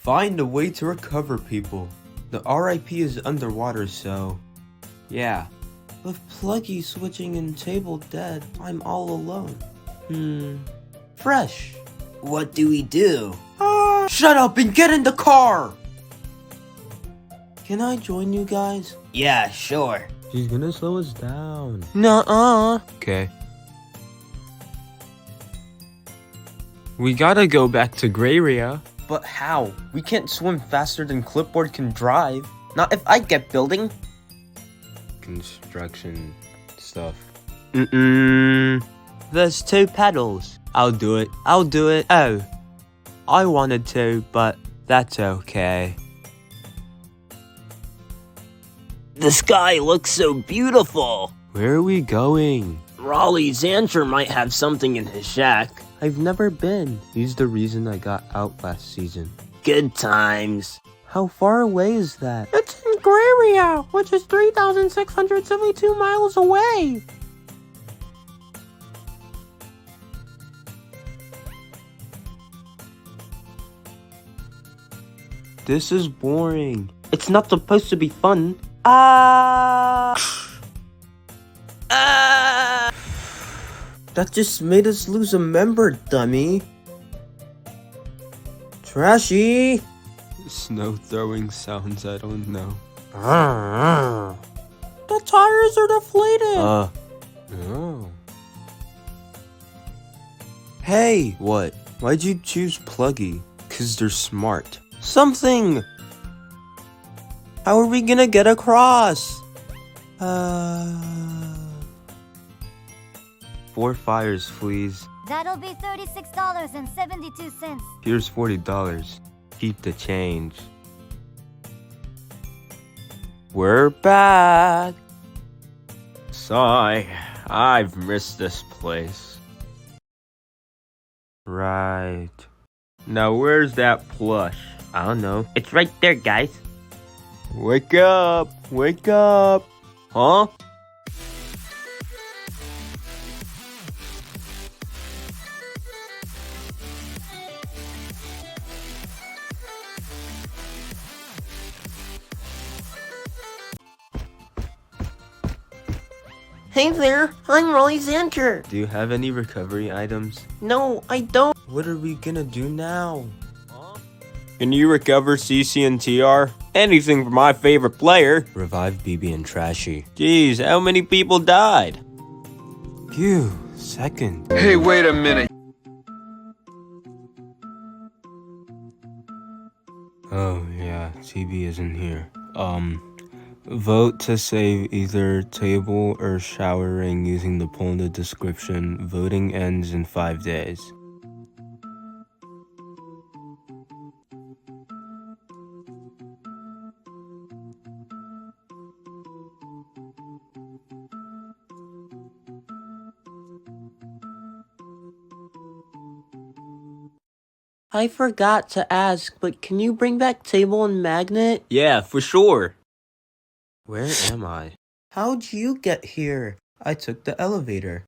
Find a way to recover people. The RIP is underwater, so... yeah. With Pluggy switching and Table dead, I'm all alone. Fresh. What do we do? Shut up and get in the car! Can I join you guys? Yeah, sure. She's gonna slow us down. Nuh-uh. Okay. We gotta go back to Gray Area. But how? We can't swim faster than Clipboard can drive. Not if I get building. Construction stuff. There's 2 pedals. I'll do it. Oh. I wanted to, but that's okay. The sky looks so beautiful. Where are we going? Raleigh Xancher might have something in his shack. I've never been. He's the reason I got out last season. Good times. How far away is that? It's in Gray Area, which is 3,672 miles away. This is boring. It's not supposed to be fun. That just made us lose a member, dummy. Trashy! Snow throwing sounds I don't know. The tires are deflated. Oh. Hey, what? Why'd you choose Pluggy? 'Cause they're smart. Something! How are we gonna get across? 4 fires, please. That'll be $36.72. Here's $40. Keep the change. We're back! Sigh, I've missed this place. Right. Now where's that plush? I don't know. It's right there, guys. Wake up! Wake up! Huh? Hey there, I'm Raleigh Xancher. Do you have any recovery items? No, I don't. What are we gonna do now? Can you recover CC and TR? Anything for my favorite player. Revive BB and Trashy. Jeez, how many people died? Phew, second. Hey, wait a minute. Oh, yeah, TB isn't here. Vote to save either table or shower ring using the poll in the description. Voting ends in 5 days. I forgot to ask, but can you bring back table and magnet? Yeah, for sure. Where am I? How'd you get here? I took the elevator.